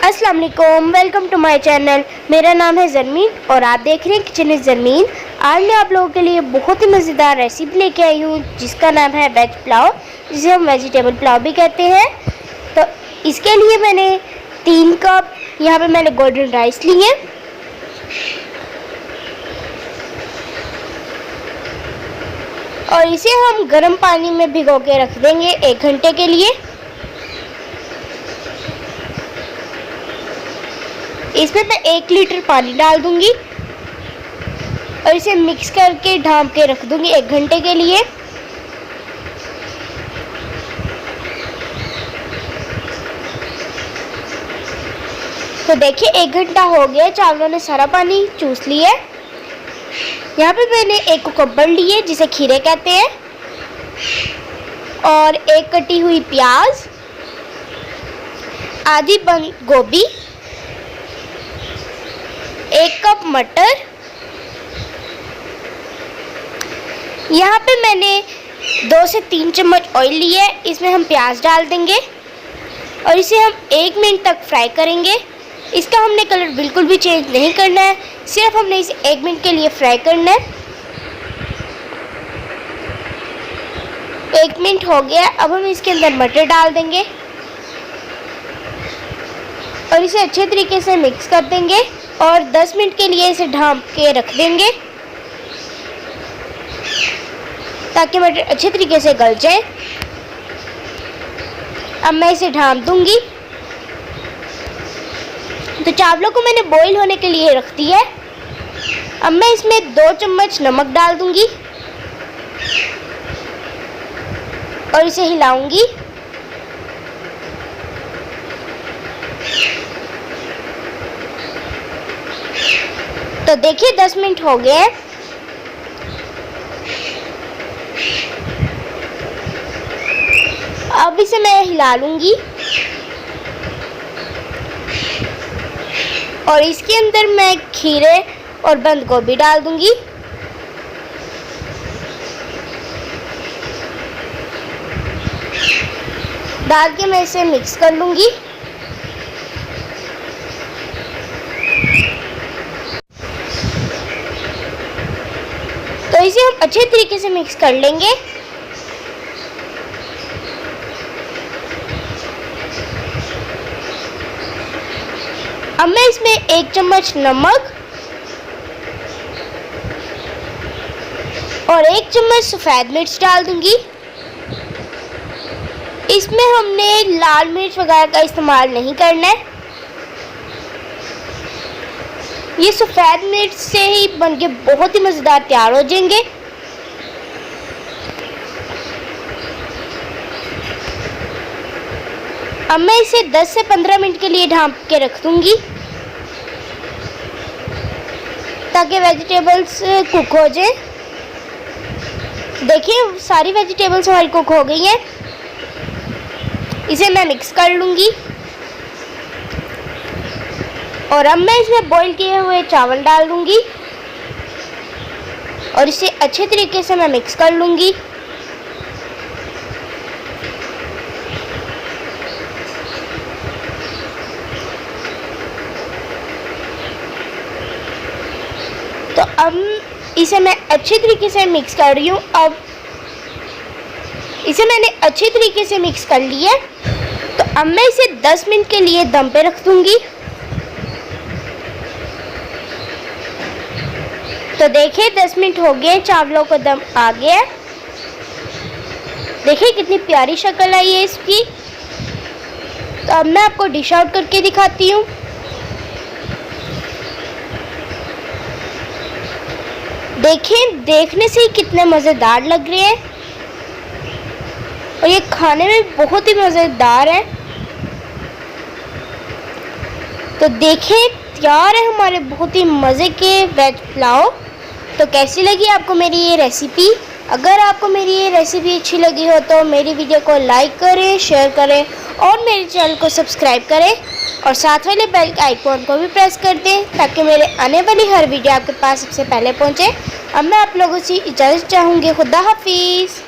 अस्सलाम वालेकुम, welcome to my channel. मेरा नाम है ज़रमीन और आप देख रहे हैं किचन विद ज़रमीन। आज मैं आप लोगों के लिए बहुत ही मज़ेदार रेसिपी लेके आई हूँ जिसका नाम है वेज पुलाव, जिसे हम वेजिटेबल पुलाव भी कहते हैं। तो इसके लिए मैंने 3 कप यहाँ पे मैंने गोल्डन राइस लिए और इसे हम गर्म पानी में भिगो के रख देंगे 1 घंटे के लिए। इसमें मैं 1 लीटर पानी डाल दूंगी और इसे मिक्स करके ढाँप के रख दूंगी 1 घंटे के लिए। तो देखिए 1 घंटा हो गया, चावलों ने सारा पानी चूस लिया है। यहाँ पे मैंने 1 कुकम्बर लिए जिसे खीरे कहते हैं और 1 कटी हुई प्याज, आधी बंद गोभी, 1 कप मटर। यहाँ पे मैंने 2 से 3 चम्मच ऑयल लिया है। इसमें हम प्याज डाल देंगे और इसे हम 1 मिनट तक फ्राई करेंगे। इसका हमने कलर बिल्कुल भी चेंज नहीं करना है, सिर्फ हमने इसे 1 मिनट के लिए फ्राई करना है। 1 मिनट हो गया, अब हम इसके अंदर मटर डाल देंगे और इसे अच्छे तरीके से मिक्स कर देंगे और 10 मिनट के लिए इसे ढाँप के रख देंगे ताकि मटर अच्छे तरीके से गल जाए। अब मैं इसे ढाँप दूंगी। तो चावलों को मैंने बॉईल होने के लिए रख दिया है। अब मैं इसमें 2 चम्मच नमक डाल दूंगी और इसे हिलाऊंगी। तो देखिए 10 मिनट हो गए हैं। अब इसे मैं हिला लूंगी और इसके अंदर मैं खीरे और बंद गोभी डाल दूंगी। डाल के मैं इसे मिक्स कर लूंगी। तो इसे हम अच्छे तरीके से मिक्स कर लेंगे। अब मैं इसमें 1 चम्मच नमक और 1 चम्मच सफ़ेद मिर्च डाल दूंगी। इसमें हमने लाल मिर्च वगैरह का इस्तेमाल नहीं करना है। ये सफ़ेद मिर्च से ही बनके बहुत ही मज़ेदार तैयार हो जाएंगे। अब मैं इसे 10 से 15 मिनट के लिए ढाँप के रख दूंगी ताकि वेजिटेबल्स कुक हो जाए। देखिए सारी वेजिटेबल्स हमारी कुक हो गई हैं। इसे मैं मिक्स कर लूँगी और अब मैं इसमें बॉईल किए हुए चावल डाल दूँगी और इसे अच्छे तरीके से मैं मिक्स कर लूँगी। तो अब इसे मैं अच्छे तरीके से मिक्स कर रही हूँ। अब इसे मैंने अच्छे तरीके से मिक्स कर लिया है। तो अब मैं इसे 10 मिनट के लिए दम पे रख दूँगी। तो देखिए 10 मिनट हो गए, चावलों को दम आ गया है। देखिए कितनी प्यारी शक्ल आई है इसकी। तो अब मैं आपको डिश आउट करके दिखाती हूँ। देखिए देखने से ही कितने मज़ेदार लग रहे हैं और ये खाने में बहुत ही मज़ेदार है। तो देखिए तैयार है हमारे बहुत ही मज़े के वेज पुलाव। तो कैसी लगी आपको मेरी ये रेसिपी? अगर आपको मेरी ये रेसिपी अच्छी लगी हो तो मेरी वीडियो को लाइक करें, शेयर करें और मेरे चैनल को सब्सक्राइब करें और साथ वाले बेल आइकॉन को भी प्रेस कर दें ताकि मेरे आने वाली हर वीडियो आपके पास सबसे पहले पहुंचे। अब मैं आप लोगों से इजाज़त चाहूँगी। खुदा हाफिज़।